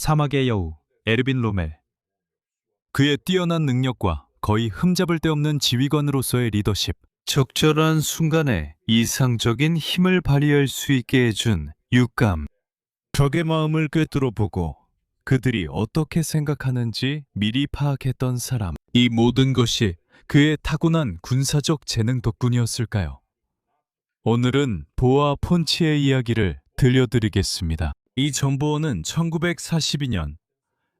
사막의 여우 에르빈 로멜. 그의 뛰어난 능력과 거의 흠잡을 데 없는 지휘관으로서의 리더십, 적절한 순간에 이상적인 힘을 발휘할 수 있게 해준 육감. 적의 마음을 꿰뚫어 보고 그들이 어떻게 생각하는지 미리 파악했던 사람. 이 모든 것이 그의 타고난 군사적 재능 덕분이었을까요? 오늘은 보아 폰치의 이야기를 들려드리겠습니다. 이 정보원은 1942년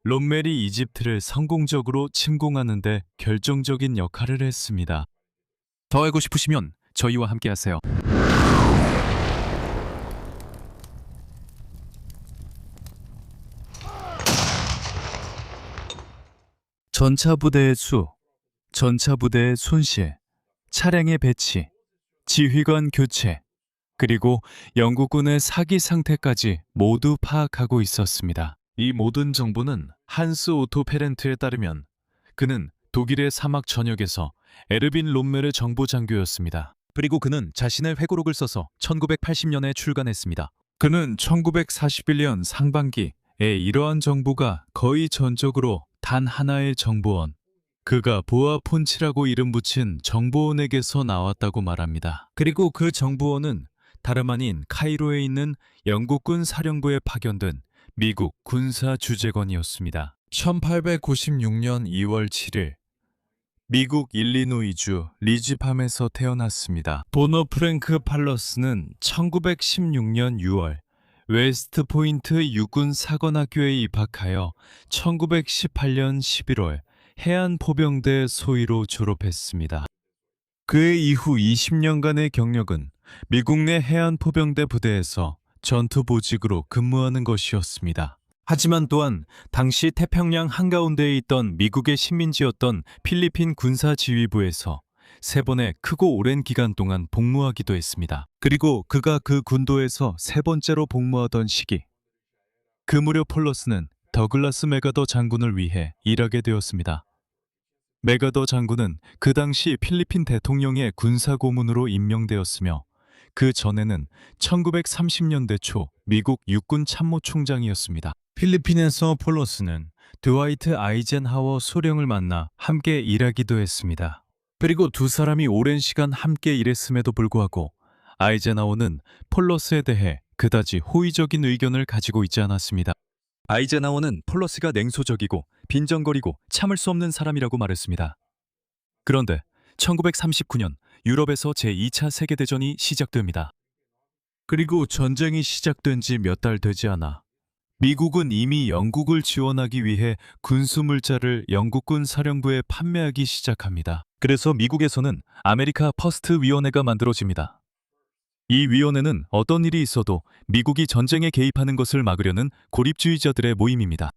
롬멜이 이집트를 성공적으로 침공하는 데 결정적인 역할을 했습니다. 더 알고 싶으시면 저희와 함께 하세요. 전차 부대의 수, 전차 부대의 손실, 차량의 배치, 지휘관 교체, 그리고 영국군의 사기 상태까지 모두 파악하고 있었습니다. 이 모든 정보는 한스 오토 페렌트에 따르면 그는 독일의 사막 전역에서 에르빈 롬멜의 정보장교였습니다. 그리고 그는 자신의 회고록을 써서 1980년에 출간했습니다. 그는 1941년 상반기에 이러한 정보가 거의 전적으로 단 하나의 정보원, 그가 보아 폰치라고 이름 붙인 정보원에게서 나왔다고 말합니다. 그리고 그 정보원은 다름 아닌 카이로에 있는 영국군 사령부에 파견된 미국 군사 주재관이었습니다. 1896년 2월 7일 미국 일리노이주 리지팜에서 태어났습니다. 보너 프랭크 팔러스는 1916년 6월 웨스트 포인트 육군 사관학교에 입학하여 1918년 11월 해안포병대 소위로 졸업했습니다. 그의 이후 20년간의 경력은 미국 내 해안포병대 부대에서 전투보직으로 근무하는 것이었습니다. 하지만 또한 당시 태평양 한가운데에 있던 미국의 식민지였던 필리핀 군사지휘부에서 3번의 크고 오랜 기간 동안 복무하기도 했습니다. 그리고 그가 그 군도에서 3번째로 복무하던 시기, 그 무렵 폴러스는 더글라스 맥아더 장군을 위해 일하게 되었습니다. 맥아더 장군은 그 당시 필리핀 대통령의 군사고문으로 임명되었으며 그 전에는 1930년대 초 미국 육군 참모총장이었습니다. 필리핀에서 폴러스는 드와이트 아이젠하워 소령을 만나 함께 일하기도 했습니다. 그리고 두 사람이 오랜 시간 함께 일했음에도 불구하고 아이젠하워는 폴러스에 대해 그다지 호의적인 의견을 가지고 있지 않았습니다. 아이젠하워는 폴러스가 냉소적이고 빈정거리고 참을 수 없는 사람이라고 말했습니다. 그런데 1939년 유럽에서 제2차 세계대전이 시작됩니다. 그리고 전쟁이 시작된 지 몇 달 되지 않아 미국은 이미 영국을 지원하기 위해 군수물자를 영국군 사령부에 판매하기 시작합니다. 그래서 미국에서는 아메리카 퍼스트 위원회가 만들어집니다. 이 위원회는 어떤 일이 있어도 미국이 전쟁에 개입하는 것을 막으려는 고립주의자들의 모임입니다.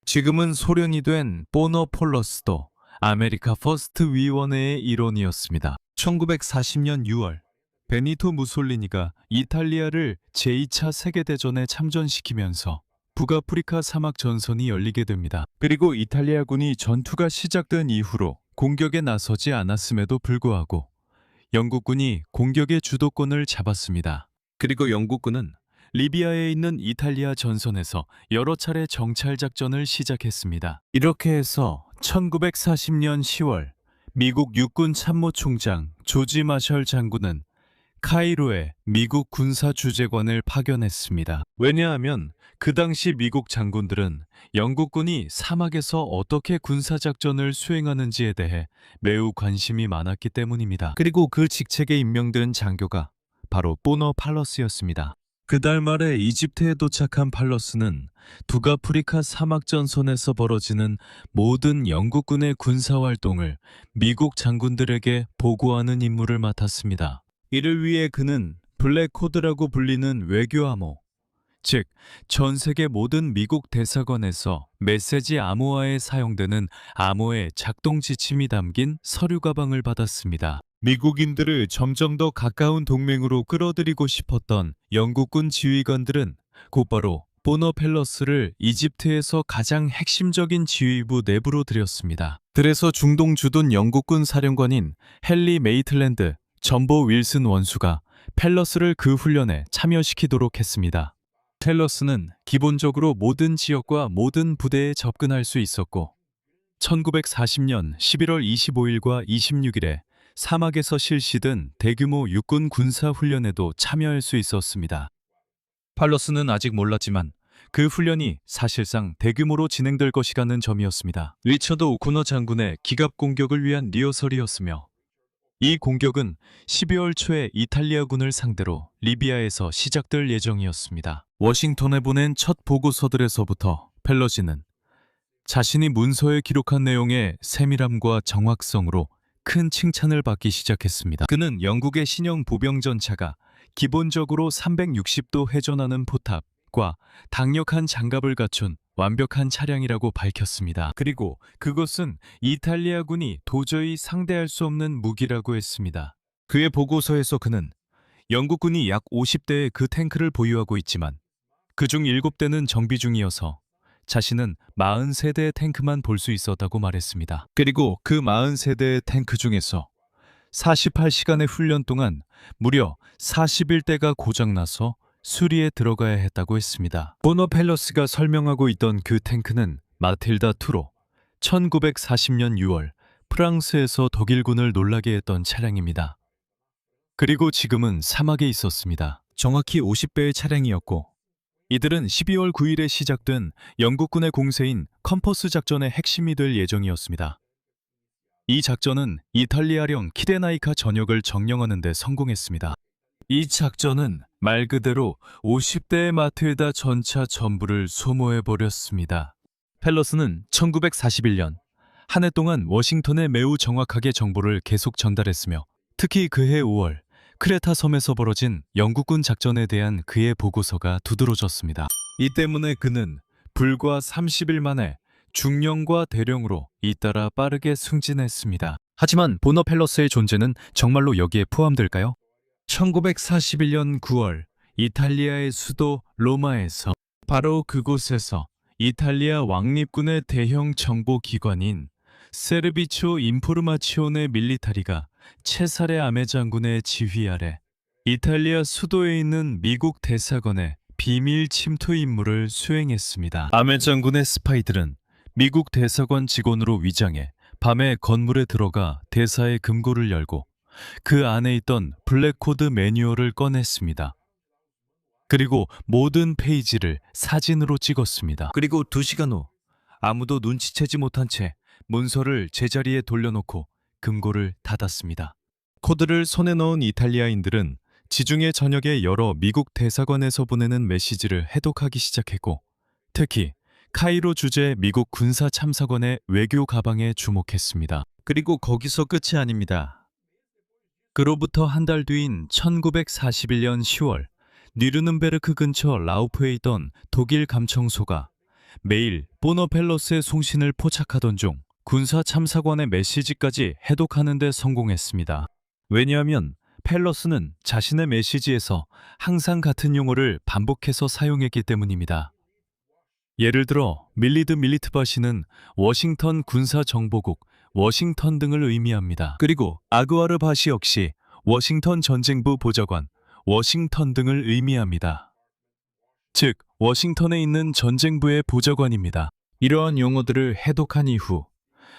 지금은 소련이 된 보너 폴러스도 아메리카 퍼스트 위원회의 일원이었습니다. 1940년 6월 베니토 무솔리니가 이탈리아를 제2차 세계대전에 참전시키면서 북아프리카 사막 전선이 열리게 됩니다. 그리고 이탈리아군이 전투가 시작된 이후로 공격에 나서지 않았음에도 불구하고 영국군이 공격의 주도권을 잡았습니다. 그리고 영국군은 리비아에 있는 이탈리아 전선에서 여러 차례 정찰 작전을 시작했습니다. 이렇게 해서 1940년 10월 미국 육군 참모총장 조지 마셜 장군은 카이로에 미국 군사 주재관을 파견했습니다. 왜냐하면 그 당시 미국 장군들은 영국군이 사막에서 어떻게 군사작전을 수행하는지에 대해 매우 관심이 많았기 때문입니다. 그리고 그 직책에 임명된 장교가 바로 보너 팔러스였습니다. 그달 말에 이집트에 도착한 팔러스는 북아프리카 사막전선에서 벌어지는 모든 영국군의 군사활동을 미국 장군들에게 보고하는 임무를 맡았습니다. 이를 위해 그는 블랙코드라고 불리는 외교 암호, 즉 전 세계 모든 미국 대사관에서 메시지 암호화에 사용되는 암호의 작동 지침이 담긴 서류 가방을 받았습니다. 미국인들을 점점 더 가까운 동맹으로 끌어들이고 싶었던 영국군 지휘관들은 곧바로 보너 펠러스를 이집트에서 가장 핵심적인 지휘부 내부로 들였습니다. 그래서 중동 주둔 영국군 사령관인 헨리 메이틀랜드 전보 윌슨 원수가 펠러스를 그 훈련에 참여시키도록 했습니다. 텔러스는 기본적으로 모든 지역과 모든 부대에 접근할 수 있었고 1940년 11월 25일과 26일에 사막에서 실시된 대규모 육군 군사 훈련에도 참여할 수 있었습니다. 팔러스는 아직 몰랐지만 그 훈련이 사실상 대규모로 진행될 것이라는 점이었습니다. 리처드 오코너 장군의 기갑 공격을 위한 리허설이었으며 이 공격은 12월 초에 이탈리아군을 상대로 리비아에서 시작될 예정이었습니다. 워싱턴에 보낸 첫 보고서들에서부터 펠러시는 자신이 문서에 기록한 내용의 세밀함과 정확성으로 큰 칭찬을 받기 시작했습니다. 그는 영국의 신형 보병 전차가 기본적으로 360도 회전하는 포탑과 강력한 장갑을 갖춘 완벽한 차량이라고 밝혔습니다. 그리고 그것은 이탈리아군이 도저히 상대할 수 없는 무기라고 했습니다. 그의 보고서에서 그는 영국군이 약 50대의 그 탱크를 보유하고 있지만 그중 7대는 정비 중이어서 자신은 43대의 탱크만 볼 수 있었다고 말했습니다. 그리고 그 43대의 탱크 중에서 48시간의 훈련 동안 무려 41대가 고장나서 수리에 들어가야 했다고 했습니다. 보너 펠러스가 설명하고 있던 그 탱크는 마틸다 2로 1940년 6월 프랑스에서 독일군을 놀라게 했던 차량입니다. 그리고 지금은 사막에 있었습니다. 정확히 50배의 차량이었고 이들은 12월 9일에 시작된 영국군의 공세인 컴퍼스 작전의 핵심이 될 예정이었습니다. 이 작전은 이탈리아령 키레나이카 전역을 점령하는 데 성공했습니다. 이 작전은 말 그대로 50대의 마틸다 전차 전부를 소모해버렸습니다. 펠러스는 1941년 한 해 동안 워싱턴에 매우 정확하게 정보를 계속 전달했으며 특히 그해 5월 크레타 섬에서 벌어진 영국군 작전에 대한 그의 보고서가 두드러졌습니다. 이 때문에 그는 불과 30일 만에 중령과 대령으로 잇따라 빠르게 승진했습니다. 하지만 보너 펠러스의 존재는 정말로 여기에 포함될까요? 1941년 9월 이탈리아의 수도 로마에서 바로 그곳에서 이탈리아 왕립군의 대형 정보기관인 세르비초 인포르마치오네 밀리타리가 체사레 아메 장군의 지휘 아래 이탈리아 수도에 있는 미국 대사관에 비밀 침투 임무를 수행했습니다. 아메 장군의 스파이들은 미국 대사관 직원으로 위장해 밤에 건물에 들어가 대사의 금고를 열고 그 안에 있던 블랙코드 매뉴얼을 꺼냈습니다. 그리고 모든 페이지를 사진으로 찍었습니다. 그리고 2시간 후 아무도 눈치채지 못한 채 문서를 제자리에 돌려놓고 금고를 닫았습니다. 코드를 손에 넣은 이탈리아인들은 지중해 전역의 여러 미국 대사관에서 보내는 메시지를 해독하기 시작했고 특히 카이로 주재 미국 군사 참사관의 외교 가방에 주목했습니다. 그리고 거기서 끝이 아닙니다. 그로부터 한 달 뒤인 1941년 10월 뉘르는베르크 근처 라우프에 있던 독일 감청소가 매일 보너 펠러스의 송신을 포착하던 중 군사 참사관의 메시지까지 해독하는 데 성공했습니다. 왜냐하면 펠러스는 자신의 메시지에서 항상 같은 용어를 반복해서 사용했기 때문입니다. 예를 들어 밀리드 밀리트바시는 워싱턴 군사정보국 워싱턴 등을 의미합니다. 그리고 아그와르 바시 역시 워싱턴 전쟁부 보좌관 워싱턴 등을 의미합니다. 즉 워싱턴에 있는 전쟁부의 보좌관입니다. 이러한 용어들을 해독한 이후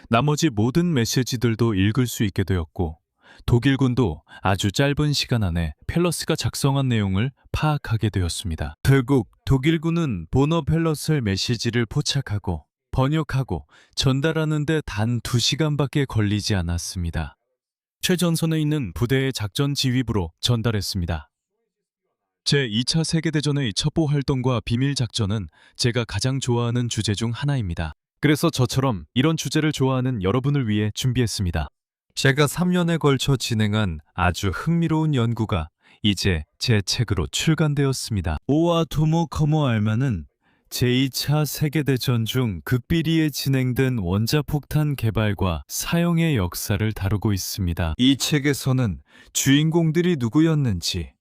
나머지 모든 메시지들도 읽을 수 있게 되었고 독일군도 아주 짧은 시간 안에 펠러스가 작성한 내용을 파악하게 되었습니다. 결국 독일군은 보너 펠러스의 메시지를 포착하고 번역하고 전달하는 데 단 2시간밖에 걸리지 않았습니다. 최전선에 있는 부대의 작전 지휘부로 전달했습니다. 제2차 세계대전의 첩보 활동과 비밀 작전은 제가 가장 좋아하는 주제 중 하나입니다. 그래서 저처럼 이런 주제를 좋아하는 여러분을 위해 준비했습니다. 제가 3년에 걸쳐 진행한 아주 흥미로운 연구가 이제 제 책으로 출간되었습니다. 오와 토모 커모 알마는 제2차 세계대전 중 극비리에 진행된 원자폭탄 개발과 사용의 역사를 다루고 있습니다. 이 책에서는 주인공들이 누구였는지,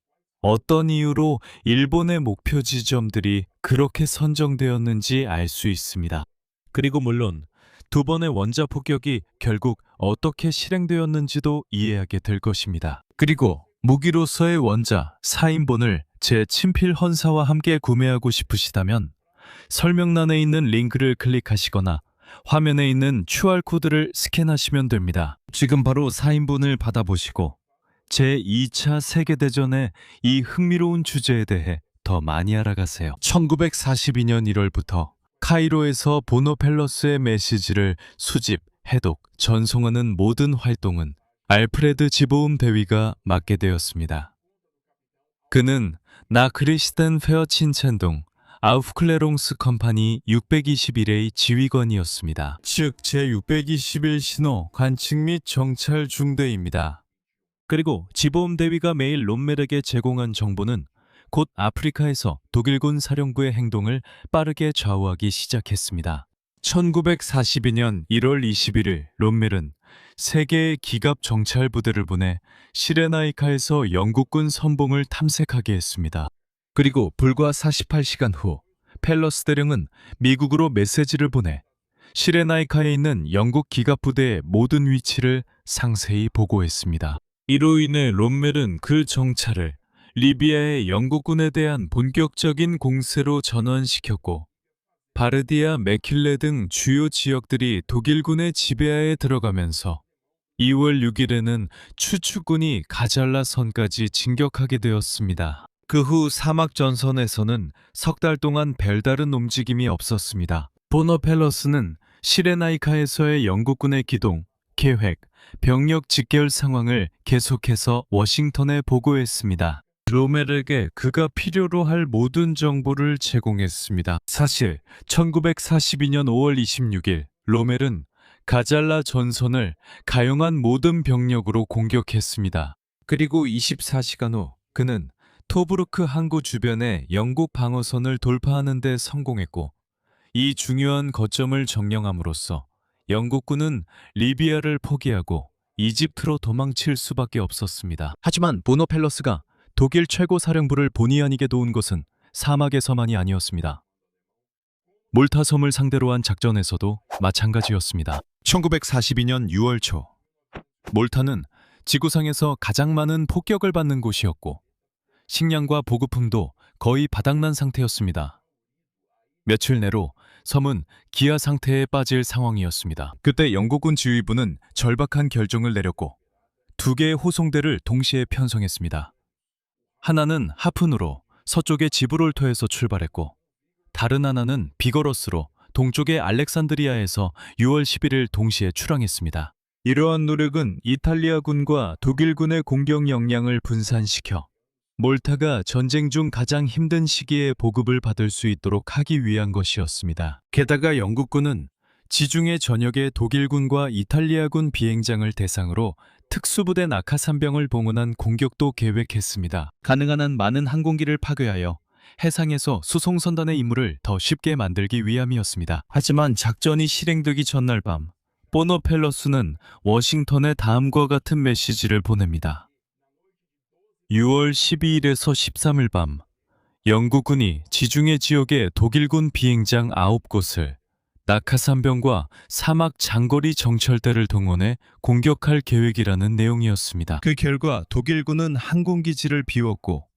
어떤 이유로 일본의 목표 지점들이 그렇게 선정되었는지 알 수 있습니다. 그리고 물론 2번의 원자 폭격이 결국 어떻게 실행되었는지도 이해하게 될 것입니다. 그리고 무기로서의 원자 4인본을 제 친필 헌사와 함께 구매하고 싶으시다면 설명란에 있는 링크를 클릭하시거나 화면에 있는 QR코드를 스캔하시면 됩니다. 지금 바로 4인분을 받아보시고 제2차 세계대전의 이 흥미로운 주제에 대해 더 많이 알아가세요. 1942년 1월부터 카이로에서 보노펠러스의 메시지를 수집, 해독, 전송하는 모든 활동은 알프레드 지보움 대위가 맡게 되었습니다. 그는 나크리스텐 페어친첸동 아우프클레롱스 컴파니 621의 지휘관이었습니다. 즉 제621 신호 관측 및 정찰 중대입니다. 그리고 지보움 대위가 매일 롬멜에게 제공한 정보는 곧 아프리카에서 독일군 사령부의 행동을 빠르게 좌우하기 시작했습니다. 1942년 1월 21일 롬멜은 세 개의 기갑 정찰 부대를 보내 시레나이카에서 영국군 선봉을 탐색하게 했습니다. 그리고 불과 48시간 후 펠러스 대령은 미국으로 메시지를 보내 시레나이카에 있는 영국 기갑 부대의 모든 위치를 상세히 보고했습니다. 이로 인해 롬멜은 그 정찰을 리비아의 영국군에 대한 본격적인 공세로 전환시켰고 바르디아, 메킬레 등 주요 지역들이 독일군의 지배하에 들어가면서 2월 6일에는 추축군이 가잘라 선까지 진격하게 되었습니다. 그 후 사막 전선에서는 석 달 동안 별다른 움직임이 없었습니다. 보너펠러스는 시레나이카에서의 영국군의 기동, 계획, 병력 직결 상황을 계속해서 워싱턴에 보고했습니다. 롬멜에게 그가 필요로 할 모든 정보를 제공했습니다. 사실 1942년 5월 26일 롬멜은 가잘라 전선을 가용한 모든 병력으로 공격했습니다. 그리고 24시간 후 그는 토브루크 항구 주변의 영국 방어선을 돌파하는 데 성공했고 이 중요한 거점을 점령함으로써 영국군은 리비아를 포기하고 이집트로 도망칠 수밖에 없었습니다. 하지만 보노펠러스가 독일 최고 사령부를 본의 아니게 도운 것은 사막에서만이 아니었습니다. 몰타섬을 상대로 한 작전에서도 마찬가지였습니다. 1942년 6월 초 몰타는 지구상에서 가장 많은 폭격을 받는 곳이었고 식량과 보급품도 거의 바닥난 상태였습니다. 며칠 내로 섬은 기아 상태에 빠질 상황이었습니다. 그때 영국군 지휘부는 절박한 결정을 내렸고 두 개의 호송대를 동시에 편성했습니다. 하나는 하푼으로 서쪽의 지브롤터에서 출발했고 다른 하나는 비거러스로 동쪽의 알렉산드리아에서 6월 11일 동시에 출항했습니다. 이러한 노력은 이탈리아군과 독일군의 공격 역량을 분산시켜 몰타가 전쟁 중 가장 힘든 시기에 보급을 받을 수 있도록 하기 위한 것이었습니다. 게다가 영국군은 지중해 전역의 독일군과 이탈리아군 비행장을 대상으로 특수부대 낙하산병을 봉헌한 공격도 계획했습니다. 가능한 한 많은 항공기를 파괴하여 해상에서 수송선단의 임무를 더 쉽게 만들기 위함이었습니다. 하지만 작전이 실행되기 전날 밤 보노펠러스는 워싱턴에 다음과 같은 메시지를 보냅니다. 6월 12일에서 13일 밤 영국군이 지중해 지역의 독일군 비행장 9곳을 낙하산병과 사막 장거리 정찰대를 동원해 공격할 계획이라는 내용이었습니다. 그 결과 독일군은 항공기지를 비웠고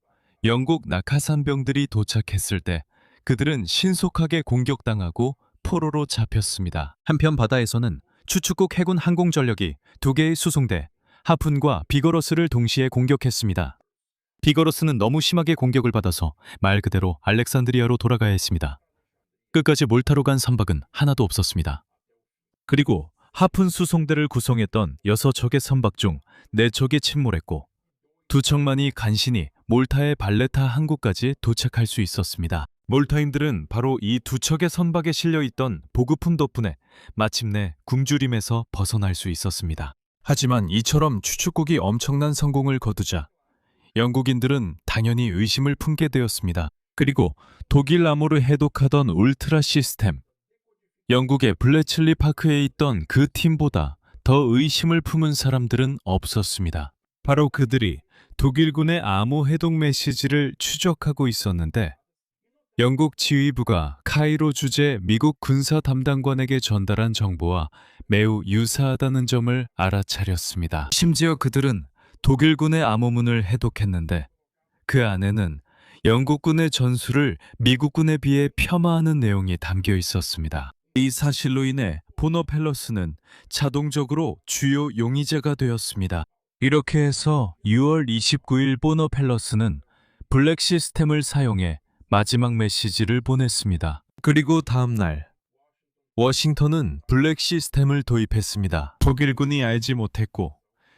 영국 낙하산병들이 도착했을 때 그들은 신속하게 공격당하고 포로로 잡혔습니다. 한편 바다에서는 추축국 해군 항공전력이 두 개의 수송대, 하푼과 비거러스를 동시에 공격했습니다. 비거러스는 너무 심하게 공격을 받아서 말 그대로 알렉산드리아로 돌아가야 했습니다. 끝까지 몰타로 간 선박은 하나도 없었습니다. 그리고 하푼 수송대를 구성했던 6척의 선박 중 4척이 침몰했고 2척만이 간신히 몰타의 발레타 항구까지 도착할 수 있었습니다. 몰타인들은 바로 이 2척의 선박에 실려있던 보급품 덕분에 마침내 굶주림에서 벗어날 수 있었습니다. 하지만 이처럼 추축국이 엄청난 성공을 거두자 영국인들은 당연히 의심을 품게 되었습니다. 그리고 독일 암호를 해독하던 울트라 시스템, 영국의 블레칠리 파크에 있던 그 팀보다 더 의심을 품은 사람들은 없었습니다. 바로 그들이 독일군의 암호 해독 메시지를 추적하고 있었는데 영국 지휘부가 카이로 주재 미국 군사 담당관에게 전달한 정보와 매우 유사하다는 점을 알아차렸습니다. 심지어 그들은 독일군의 암호문을 해독했는데 그 안에는 영국군의 전술을 미국군에 비해 폄하하는 내용이 담겨 있었습니다. 이 사실로 인해 보너펠러스는 자동적으로 주요 용의자가 되었습니다. 이렇게 해서 6월 29일 보너펠러스는 블랙 시스템을 사용해 마지막 메시지를 보냈습니다. 그리고 다음 날 워싱턴은 블랙 시스템을 도입했습니다. 독일군이 알지 못했고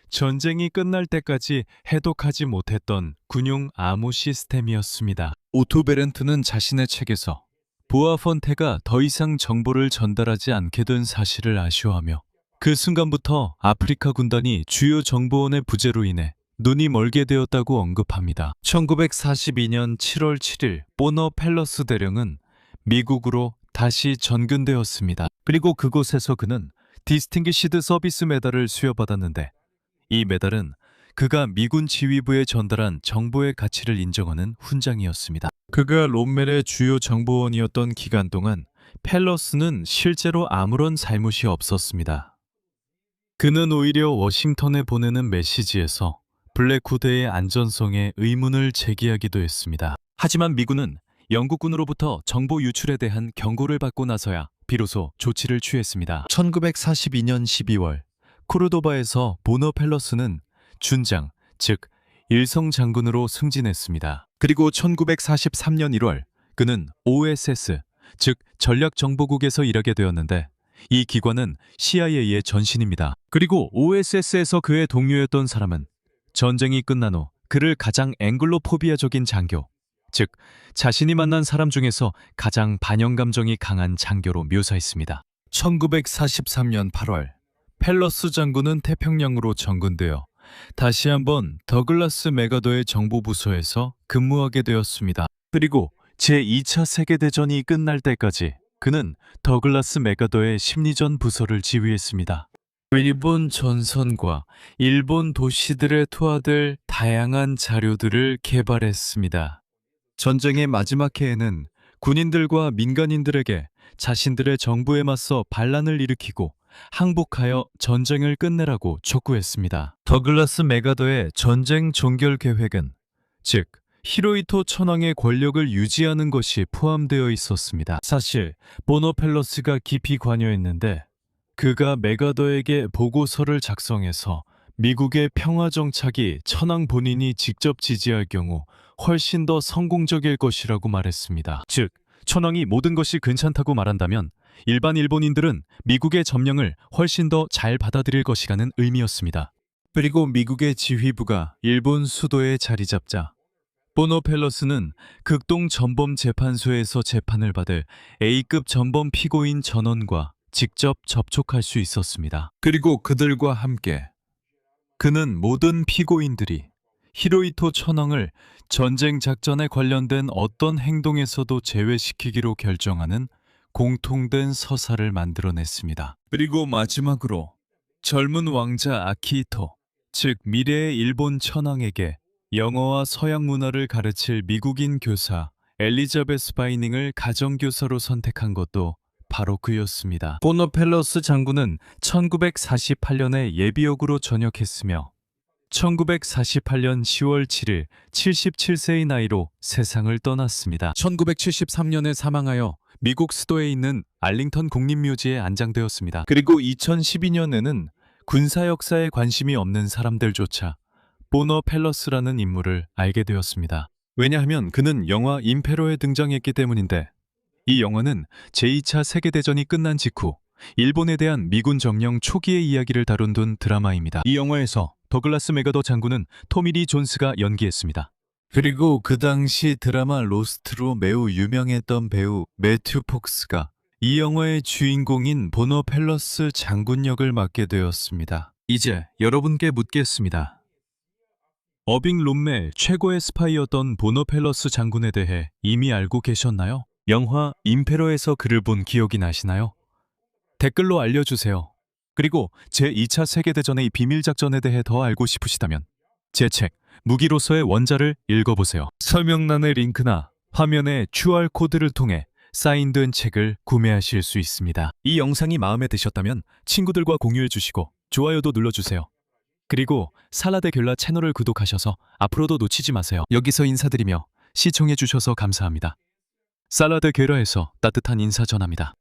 전쟁이 끝날 때까지 해독하지 못했던 군용 암호 시스템이었습니다. 오토 베렌트는 자신의 책에서 보아폰테가 더 이상 정보를 전달하지 않게 된 사실을 아쉬워하며 그 순간부터 아프리카 군단이 주요 정보원의 부재로 인해 눈이 멀게 되었다고 언급합니다. 1942년 7월 7일 보너펠러스 대령은 미국으로 다시 전근되었습니다. 그리고 그곳에서 그는 디스팅기시드 서비스 메달을 수여받았는데 이 메달은 그가 미군 지휘부에 전달한 정보의 가치를 인정하는 훈장이었습니다. 그가 롬멜의 주요 정보원이었던 기간 동안 펠러스는 실제로 아무런 잘못이 없었습니다. 그는 오히려 워싱턴에 보내는 메시지에서 블랙후드의 안전성에 의문을 제기하기도 했습니다. 하지만 미군은 영국군으로부터 정보 유출에 대한 경고를 받고 나서야 비로소 조치를 취했습니다. 1942년 12월 코르도바에서 보너펠러스는 준장, 즉 일성 장군으로 승진했습니다. 그리고 1943년 1월 그는 OSS, 즉 전략정보국에서 일하게 되었는데 이 기관은 CIA의 전신입니다. 그리고 OSS에서 그의 동료였던 사람은 전쟁이 끝난 후 그를 가장 앵글로포비아적인 장교, 즉 자신이 만난 사람 중에서 가장 반영감정이 강한 장교로 묘사했습니다. 1943년 8월 펠러스 장군은 태평양으로 전근되어 다시 한번 더글라스 메가더의 정보부서에서 근무하게 되었습니다. 그리고 제2차 세계대전이 끝날 때까지 그는 더글라스 메가더의 심리전 부서를 지휘했습니다. 일본 전선과 일본 도시들에 투하될 다양한 자료들을 개발했습니다. 전쟁의 마지막 해에는 군인들과 민간인들에게 자신들의 정부에 맞서 반란을 일으키고 항복하여 전쟁을 끝내라고 촉구했습니다. 더글라스 메가더의 전쟁 종결 계획은 즉 히로히토 천황의 권력을 유지하는 것이 포함되어 있었습니다. 사실 보너펠러스가 깊이 관여했는데 그가 메가더에게 보고서를 작성해서 미국의 평화 정착이 천황 본인이 직접 지지할 경우 훨씬 더 성공적일 것이라고 말했습니다. 즉 천황이 모든 것이 괜찮다고 말한다면 일반 일본인들은 미국의 점령을 훨씬 더 잘 받아들일 것이라는 의미였습니다. 그리고 미국의 지휘부가 일본 수도에 자리 잡자 보너펠러스는 극동 전범 재판소에서 재판을 받을 A급 전범 피고인 전원과 직접 접촉할 수 있었습니다. 그리고 그들과 함께 그는 모든 피고인들이 히로히토 천황을 전쟁 작전에 관련된 어떤 행동에서도 제외시키기로 결정하는 공통된 서사를 만들어냈습니다. 그리고 마지막으로 젊은 왕자 아키히토, 즉 미래의 일본 천황에게 영어와 서양 문화를 가르칠 미국인 교사 엘리자베스 바이닝을 가정교사로 선택한 것도 바로 그였습니다. 보너펠러스 장군은 1948년에 예비역으로 전역했으며 1948년 10월 7일 77세의 나이로 세상을 떠났습니다. 1973년에 사망하여 미국 수도에 있는 알링턴 국립묘지에 안장되었습니다. 그리고 2012년에는 군사 역사에 관심이 없는 사람들조차 보너펠러스라는 인물을 알게 되었습니다. 왜냐하면 그는 영화 임페로에 등장했기 때문인데 이 영화는 제2차 세계대전이 끝난 직후 일본에 대한 미군 점령 초기의 이야기를 다룬 드라마입니다. 이 영화에서 더글라스 메가더 장군은 토미 리 존스가 연기했습니다. 그리고 그 당시 드라마 로스트로 매우 유명했던 배우 매튜 폭스가 이 영화의 주인공인 보너펠러스 장군 역을 맡게 되었습니다. 이제 여러분께 묻겠습니다. 어빙 롬멜 최고의 스파이였던 보너펠러스 장군에 대해 이미 알고 계셨나요? 영화 임페러에서 그를 본 기억이 나시나요? 댓글로 알려주세요. 그리고 제2차 세계대전의 비밀작전에 대해 더 알고 싶으시다면 제 책 무기로서의 원자를 읽어보세요. 설명란의 링크나 화면의 QR코드를 통해 사인된 책을 구매하실 수 있습니다. 이 영상이 마음에 드셨다면 친구들과 공유해 주시고 좋아요도 눌러주세요. 그리고 살라데 귤라 채널을 구독하셔서 앞으로도 놓치지 마세요. 여기서 인사드리며 시청해주셔서 감사합니다. 살라드 게러에서 따뜻한 인사 전합니다.